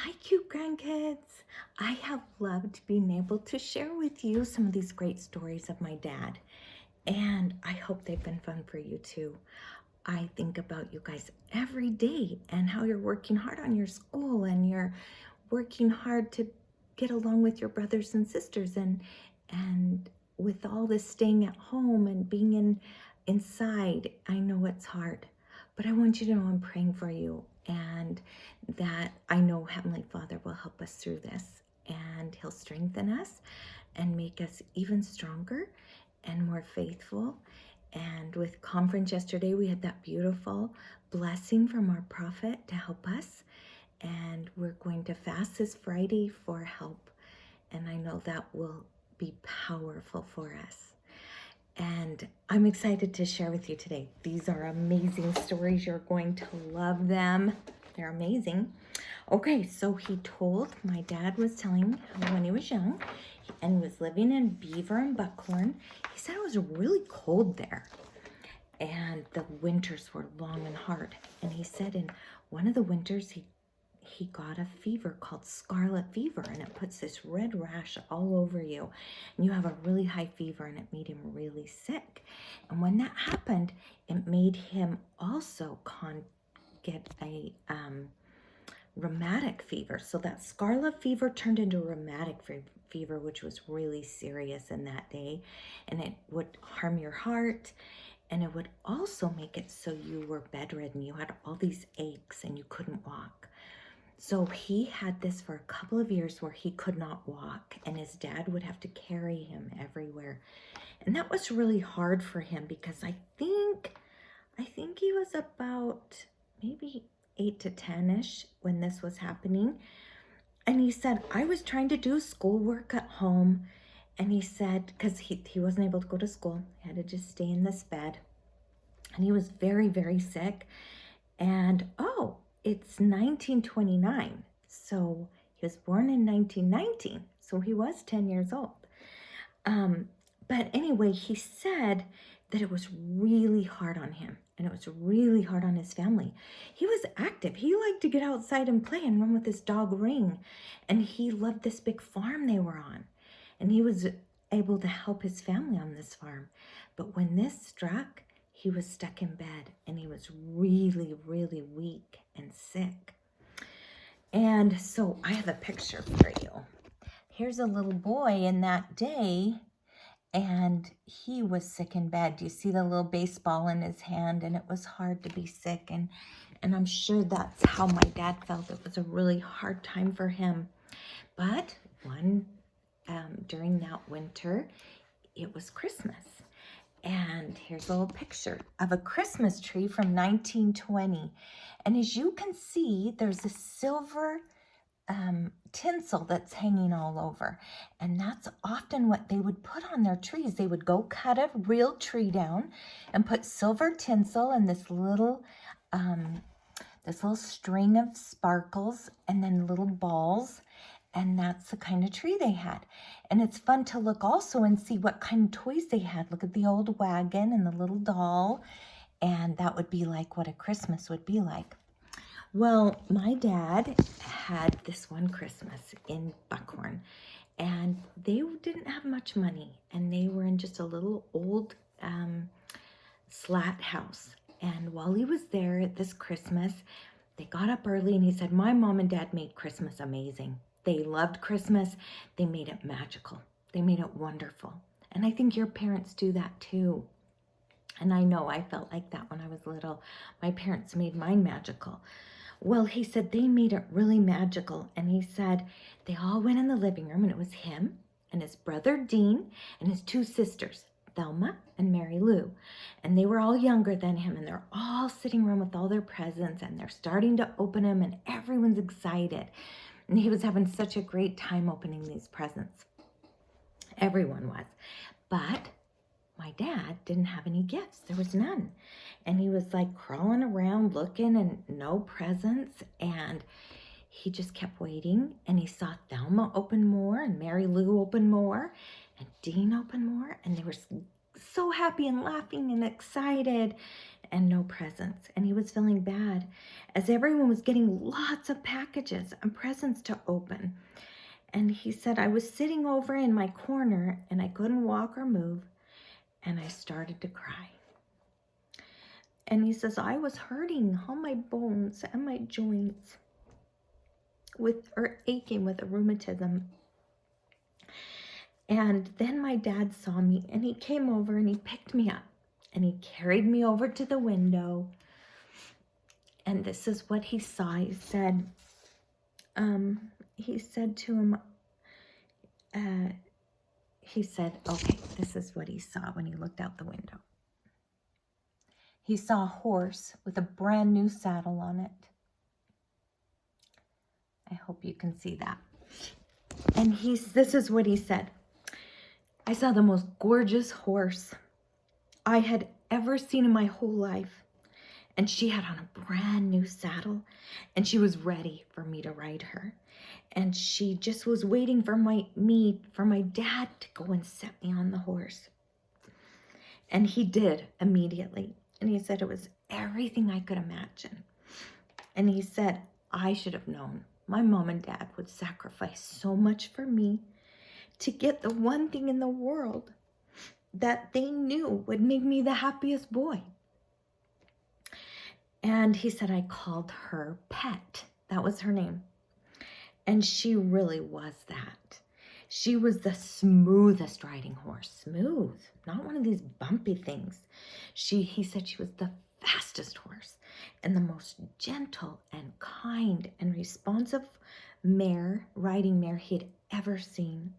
Hi, cute grandkids. I have loved being able to share with you some of these great stories of my dad, and I hope they've been fun for you too. I think about you guys every day and how you're working hard on your school and you're working hard to get along with your brothers and sisters and with all this staying at home and being inside. I know it's hard, but I want you to know I'm praying for you and that I know Heavenly Father will help us through this and He'll strengthen us and make us even stronger and more faithful. And with conference yesterday, we had that beautiful blessing from our prophet to help us. And we're going to fast this Friday for help. And I know that will be powerful for us. And I'm excited to share with you today. These are amazing stories. You're going to love them. They're amazing. Okay, so my dad was telling how when he was young and was living in Beaver and Buckhorn, he said it was really cold there and the winters were long and hard. And he said in one of the winters, he got a fever called scarlet fever, and it puts this red rash all over you and you have a really high fever, and it made him really sick. And when that happened, it made him also get a rheumatic fever. So that scarlet fever turned into rheumatic fever, which was really serious in that day, and it would harm your heart, and it would also make it so you were bedridden. You had all these aches and you couldn't walk. So he had this for a couple of years where he could not walk, and his dad would have to carry him everywhere. And that was really hard for him because I think he was about maybe 8 to 10-ish when this was happening. And he said, I was trying to do schoolwork at home. And he said, because he wasn't able to go to school, he had to just stay in this bed. And he was very, very sick. And it's 1929. So he was born in 1919. So he was 10 years old. But anyway, he said that it was really hard on him and it was really hard on his family. He was active. He liked to get outside and play and run with his dog Ring. And he loved this big farm they were on. And he was able to help his family on this farm. But when this struck, he was stuck in bed and he was really, really weak and sick. And so I have a picture for you. Here's a little boy in that day, and he was sick in bed. Do you see the little baseball in his hand? And it was hard to be sick. And I'm sure that's how my dad felt. It was a really hard time for him. But during that winter, it was Christmas. And here's a little picture of a Christmas tree from 1920. And as you can see, there's a silver tinsel that's hanging all over. And that's often what they would put on their trees. They would go cut a real tree down and put silver tinsel and this little string of sparkles and then little balls. And that's the kind of tree they had. And it's fun to look also and see what kind of toys they had. Look at the old wagon and the little doll. And that would be like what a Christmas would be like. Well, my dad had this one Christmas in Buckhorn, and they didn't have much money, and they were in just a little old slat house. And while he was there this Christmas, they got up early, and he said, my mom and dad made Christmas amazing. They loved Christmas. They made it magical. They made it wonderful. And I think your parents do that too. And I know I felt like that when I was little. My parents made mine magical. Well, he said they made it really magical. And he said they all went in the living room, and it was him and his brother Dean and his two sisters, Thelma and Mary Lou. And they were all younger than him, and they're all sitting around with all their presents, and they're starting to open them, and everyone's excited. And he was having such a great time opening these presents. Everyone was. But my dad didn't have any gifts. There was none. And he was like crawling around looking and no presents. And he just kept waiting. And he saw Thelma open more and Mary Lou open more and Dean open more. And they were so happy and laughing and excited. and no presents. And he was feeling bad as everyone was getting lots of packages and presents to open. And he said, I was sitting over in my corner and I couldn't walk or move, and I started to cry. And he says, I was hurting all my bones and my joints or aching with a rheumatism. And then my dad saw me and he came over and he picked me up and he carried me over to the window. And this is what he saw. He said to him, okay, this is what he saw when he looked out the window. He saw a horse with a brand new saddle on it. I hope you can see that. And this is what he said. I saw the most gorgeous horse I had ever seen in my whole life. And she had on a brand new saddle, and she was ready for me to ride her. And she just was waiting for my dad to go and set me on the horse. And he did immediately. And he said it was everything I could imagine. And he said, I should have known my mom and dad would sacrifice so much for me to get the one thing in the world that they knew would make me the happiest boy. And he said, I called her Pet. That was her name. And she really was that. She was the smoothest riding horse. Smooth, not one of these bumpy things. He said she was the fastest horse and the most gentle and kind and responsive riding mare he'd ever seen.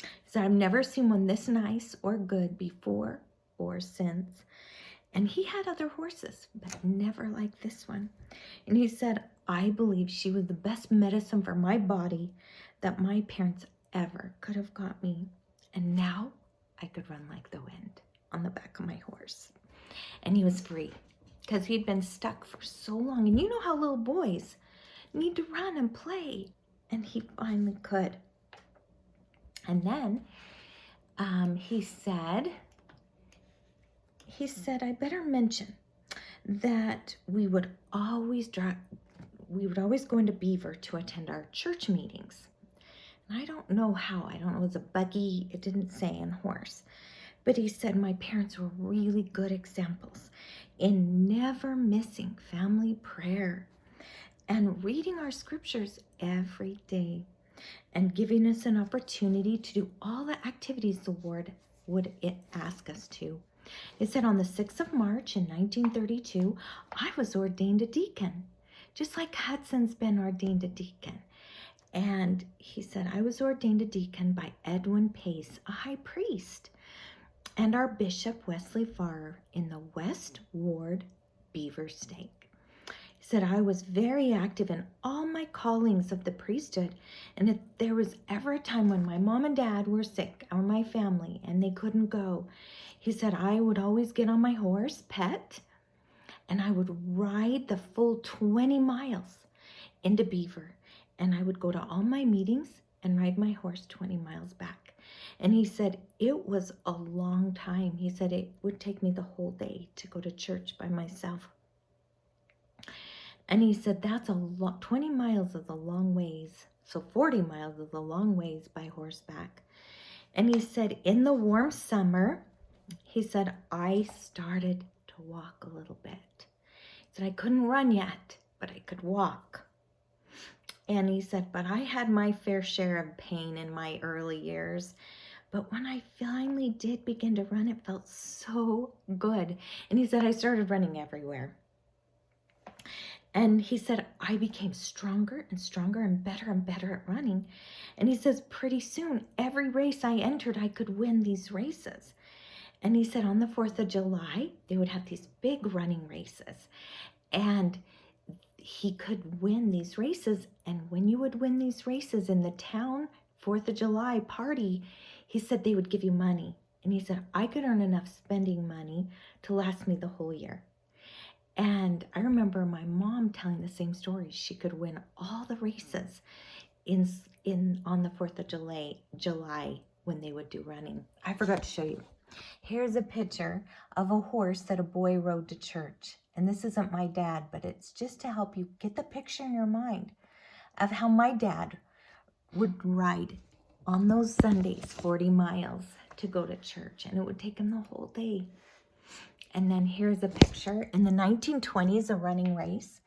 He said, I've never seen one this nice or good before or since. And he had other horses, but never like this one. And he said, I believe she was the best medicine for my body that my parents ever could have got me. And now I could run like the wind on the back of my horse. And he was free because he'd been stuck for so long. And you know how little boys need to run and play. And he finally could. And then he said, I better mention that we would always go into Beaver to attend our church meetings. And I don't know how. I don't know. It was a buggy. It didn't say on horse. But he said my parents were really good examples in never missing family prayer and reading our scriptures every day and giving us an opportunity to do all the activities the Lord would ask us to. He said on the 6th of March in 1932, I was ordained a deacon, just like Hudson's been ordained a deacon. And he said, I was ordained a deacon by Edwin Pace, a high priest, and our Bishop Wesley Farr in the West Ward, Beaver Stake. He said, I was very active in all my callings of the priesthood, and if there was ever a time when my mom and dad were sick, or my family, and they couldn't go, he said, I would always get on my horse, Pet, and I would ride the full 20 miles into Beaver, and I would go to all my meetings and ride my horse 20 miles back. And he said, it was a long time. He said, it would take me the whole day to go to church by myself. And he said, 20 miles is a long ways. So 40 miles is a long ways by horseback. And he said, in the warm summer, he said, I started to walk a little bit. He said, I couldn't run yet, but I could walk. And he said, but I had my fair share of pain in my early years. But when I finally did begin to run, it felt so good. And he said, I started running everywhere. And he said, I became stronger and stronger and better at running. And he says, pretty soon, every race I entered, I could win these races. And he said on the 4th of July, they would have these big running races. And he could win these races. And when you would win these races in the town 4th of July party, he said they would give you money. And he said, I could earn enough spending money to last me the whole year. And I remember my mom telling the same story. She could win all the races on the 4th of July when they would do running. I forgot to show you. Here's a picture of a horse that a boy rode to church. And this isn't my dad, but it's just to help you get the picture in your mind of how my dad would ride on those Sundays 40 miles to go to church. And it would take him the whole day. And then here's a picture in the 1920s, a running race.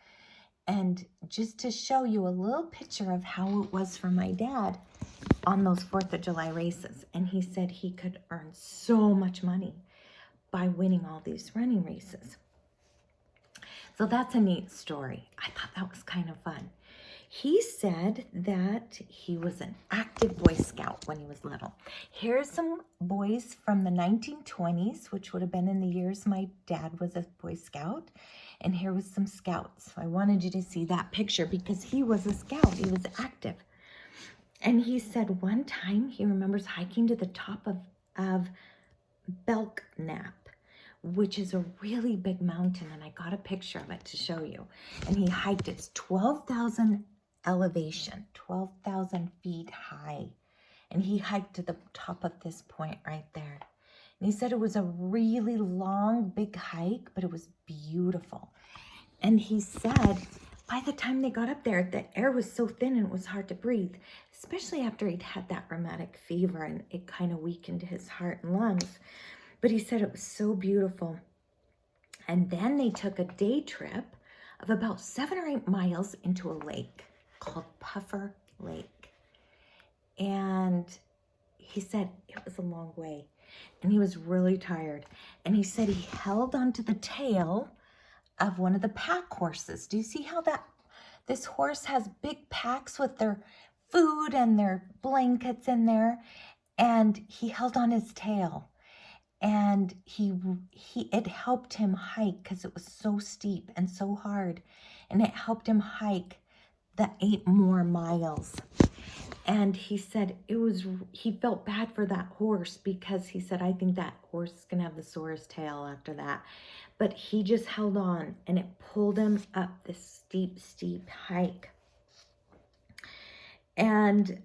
And just to show you a little picture of how it was for my dad on those 4th of July races. And he said he could earn so much money by winning all these running races. So that's a neat story. I thought that was kind of fun. He said that he was an active Boy Scout when he was little. Here's some boys from the 1920s, which would have been in the years my dad was a Boy Scout. And here was some scouts. I wanted you to see that picture because he was a scout. He was active. And he said one time he remembers hiking to the top of Belknap, which is a really big mountain. And I got a picture of it to show you. And he hiked, it's 12,000 elevation, 12,000 feet high. And he hiked to the top of this point right there. And he said it was a really long, big hike, but it was beautiful. And he said by the time they got up there, the air was so thin and it was hard to breathe, especially after he'd had that rheumatic fever and it kind of weakened his heart and lungs. But he said it was so beautiful. And then they took a day trip of about 7 or 8 miles into a lake called Puffer Lake. And he said it was a long way and he was really tired. And he said he held onto the tail of one of the pack horses. Do you see how this horse has big packs with their food and their blankets in there? And he held on his tail. And it helped him hike because it was so steep and so hard. And it helped him hike the 8 more miles. And he said he felt bad for that horse because he said, I think that horse is going to have the sorest tail after that. But he just held on and it pulled him up this steep, steep hike. And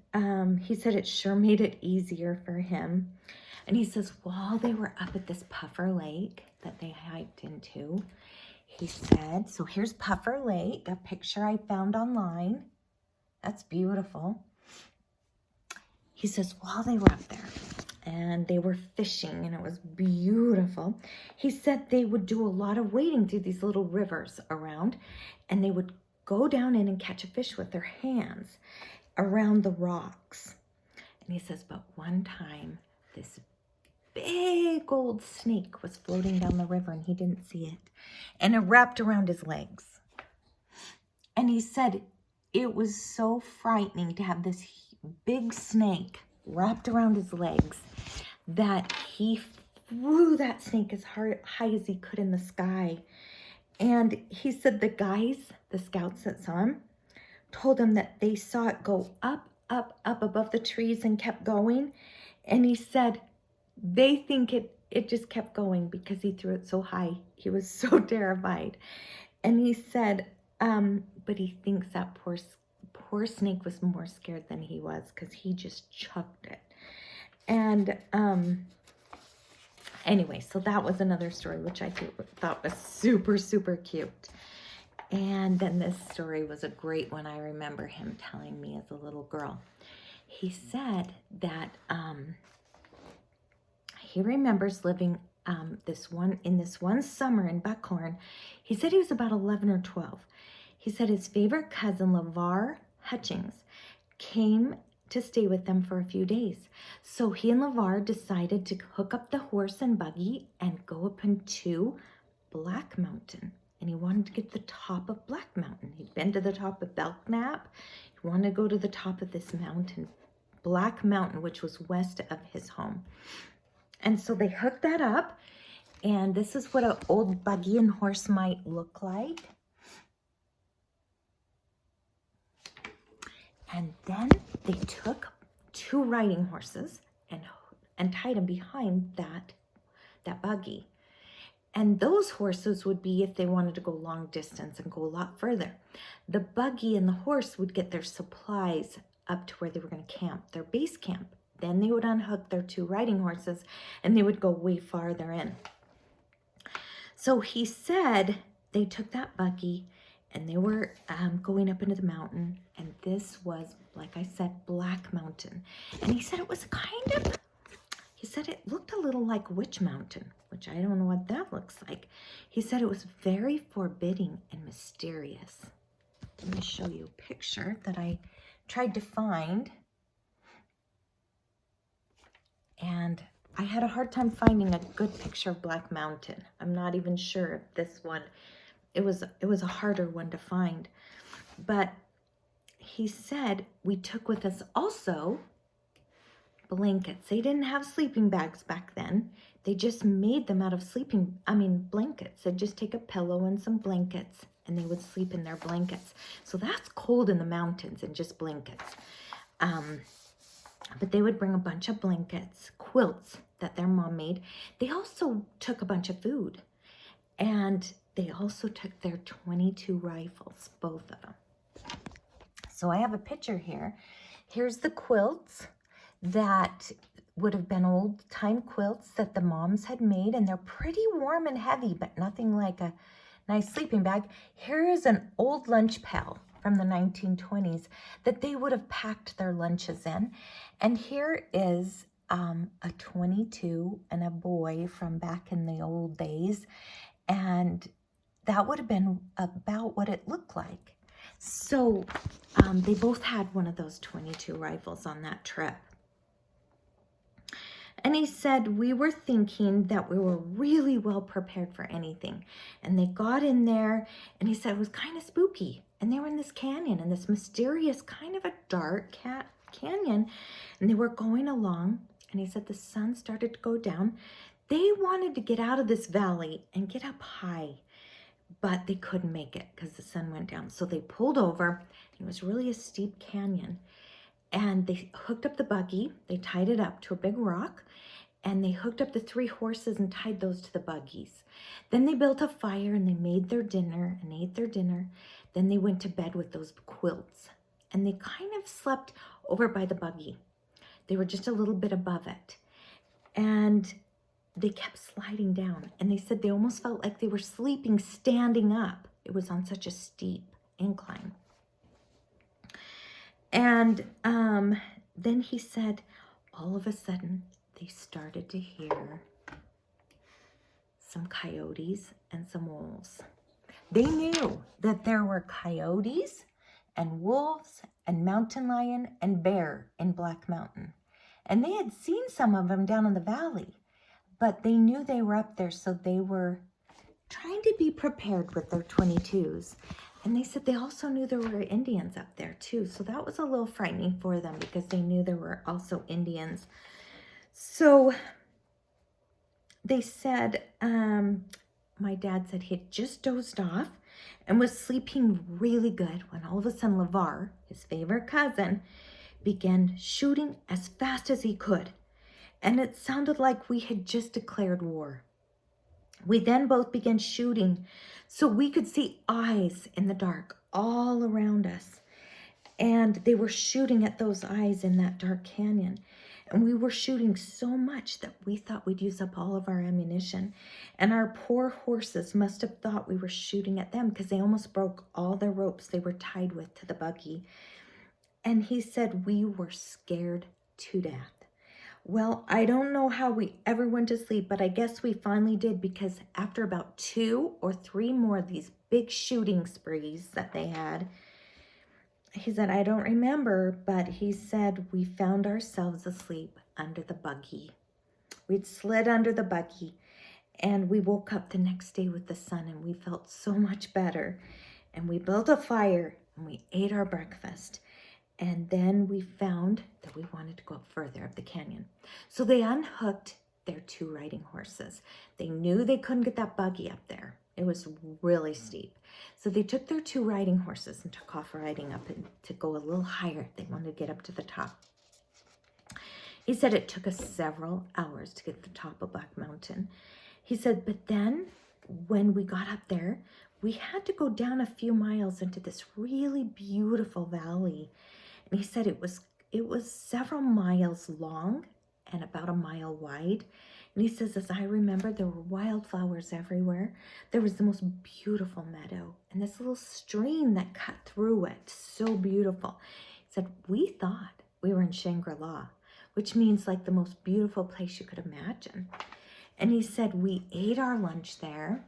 he said it sure made it easier for him. And he says, while they were up at this Puffer Lake that they hiked into, he said, so here's Puffer Lake, a picture I found online. That's beautiful. He says, while they were up there and they were fishing and it was beautiful, he said they would do a lot of wading through these little rivers around and they would go down in and catch a fish with their hands around the rocks. And he says, but one time this big old snake was floating down the river and he didn't see it. And it wrapped around his legs. And he said it was so frightening to have this big snake wrapped around his legs that he flew that snake as high as he could in the sky. And he said the scouts that saw him, told him that they saw it go up, up, up above the trees and kept going. And he said they think it just kept going because he threw it so high. He was so terrified. And he said, but he thinks that poor snake was more scared than he was because he just chucked it. And anyway, so that was another story which I thought was super, super cute. And then this story was a great one. I remember him telling me as a little girl. He said that he remembers living this one summer in Buckhorn. He said he was about 11 or 12. He said his favorite cousin, LeVar Hutchings, came to stay with them for a few days. So he and LeVar decided to hook up the horse and buggy and go up into Black Mountain. And he wanted to get to the top of Black Mountain. He'd been to the top of Belknap. He wanted to go to the top of this mountain, Black Mountain, which was west of his home. And so they hooked that up. And this is what an old buggy and horse might look like. And then they took 2 riding horses and tied them behind that buggy. And those horses would be if they wanted to go long distance and go a lot further. The buggy and the horse would get their supplies up to where they were going to camp, their base camp Then they would unhook their 2 riding horses and they would go way farther in. So he said they took that buggy and they were going up into the mountain. And this was, like I said, Black Mountain. And he said it was he said it looked a little like Witch Mountain, which I don't know what that looks like. He said it was very forbidding and mysterious. Let me show you a picture that I tried to find. And I had a hard time finding a good picture of Black Mountain. I'm not even sure if this one, it was a harder one to find. But he said we took with us also blankets. They didn't have sleeping bags back then. They just made them out of blankets. They'd just take a pillow and some blankets and they would sleep in their blankets. So that's cold in the mountains and just blankets. But they would bring a bunch of blankets, quilts that their mom made. They also took a bunch of food. And they also took their 22 rifles, both of them. So I have a picture here. Here's the quilts that would have been old-time quilts that the moms had made. And they're pretty warm and heavy, but nothing like a nice sleeping bag. Here is an old lunch pail from the 1920s that they would have packed their lunches in. And here is a 22 and a boy from back in the old days. And that would have been about what it looked like. So they both had one of those 22 rifles on that trip. And he said, we were thinking that we were really well prepared for anything. And they got in there, and he said it was kind of spooky. And they were in this canyon, in this mysterious kind of a dark canyon. And they were going along, and he said the sun started to go down. They wanted to get out of this valley and get up high, but they couldn't make it because the sun went down. So they pulled over. It was really a steep canyon. And they hooked up the buggy. They tied it up to a big rock. And they hooked up the 3 horses and tied those to the buggies. Then they built a fire and they made their dinner and ate their dinner. Then they went to bed with those quilts. And they kind of slept over by the buggy. They were just a little bit above it. And they kept sliding down. And they said they almost felt like they were sleeping standing up. It was on such a steep incline. And then he said, all of a sudden, they started to hear some coyotes and some wolves. They knew that there were coyotes and wolves and mountain lion and bear in Black Mountain. And they had seen some of them down in the valley, but they knew they were up there, so they were trying to be prepared with their 22s. And they said they also knew there were Indians up there too. So that was a little frightening for them because they knew there were also Indians. So they said, my dad said he had just dozed off and was sleeping really good when all of a sudden LeVar, his favorite cousin, began shooting as fast as he could. And it sounded like we had just declared war. We then both began shooting so we could see eyes in the dark all around us. And they were shooting at those eyes in that dark canyon. And we were shooting so much that we thought we'd use up all of our ammunition. And our poor horses must have thought we were shooting at them because they almost broke all the ropes they were tied with to the buggy. And he said we were scared to death. Well, I don't know how we ever went to sleep, but I guess we finally did because after about 2 or 3 more of these big shooting sprees that they had, he said, I don't remember, but he said we found ourselves asleep under the buggy. We'd slid under the buggy and we woke up the next day with the sun and we felt so much better. And we built a fire and we ate our breakfast. And then we found that we wanted to go up further up the canyon. So they unhooked their 2 riding horses. They knew they couldn't get that buggy up there. It was really steep. So they took their 2 riding horses and took off riding up and to go a little higher. They wanted to get up to the top. He said it took us several hours to get to the top of Black Mountain. He said, but then when we got up there, we had to go down a few miles into this really beautiful valley. And he said it was It was several miles long and about a mile wide. And he says, as I remember, there were wildflowers everywhere. There was the most beautiful meadow and this little stream that cut through it. So beautiful. He said, we thought we were in Shangri-La, which means like the most beautiful place you could imagine. And he said, we ate our lunch there.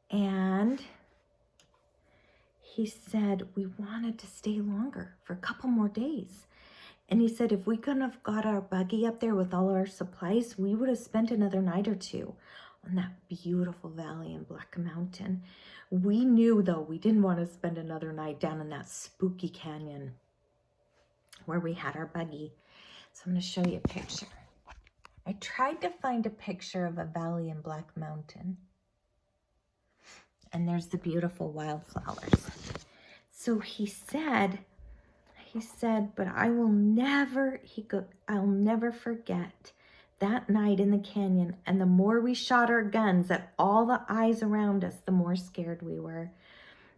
And he said, we wanted to stay longer for a couple more days. And he said, if we couldn't have got our buggy up there with all our supplies, we would have spent another night or two on that beautiful valley in Black Mountain. We knew, though, we didn't want to spend another night down in that spooky canyon where we had our buggy. So I'm going to show you a picture. I tried to find a picture of a valley in Black Mountain. And there's the beautiful wildflowers. So he said, but I'll never forget that night in the canyon. And the more we shot our guns at all the eyes around us, the more scared we were.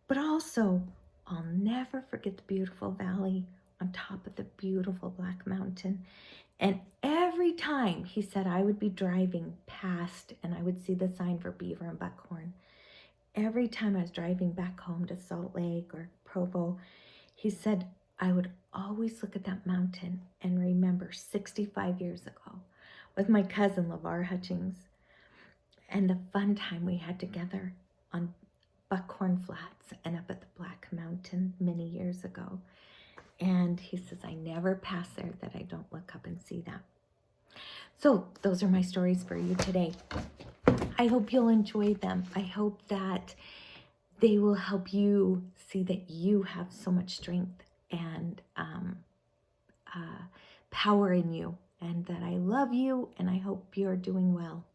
But also, I'll never forget the beautiful valley on top of the beautiful Black Mountain. And every time, he said, I would be driving past and I would see the sign for Beaver and Buckhorn. Every time I was driving back home to Salt Lake or Provo, he said, I would always look at that mountain and remember 65 years ago with my cousin LeVar Hutchings and the fun time we had together on Buckhorn Flats and up at the Black Mountain many years ago. And he says, I never pass there that I don't look up and see that. So those are my stories for you today. I hope you'll enjoy them. I hope that they will help you see that you have so much strength and power in you, and that I love you, and I hope you're doing well.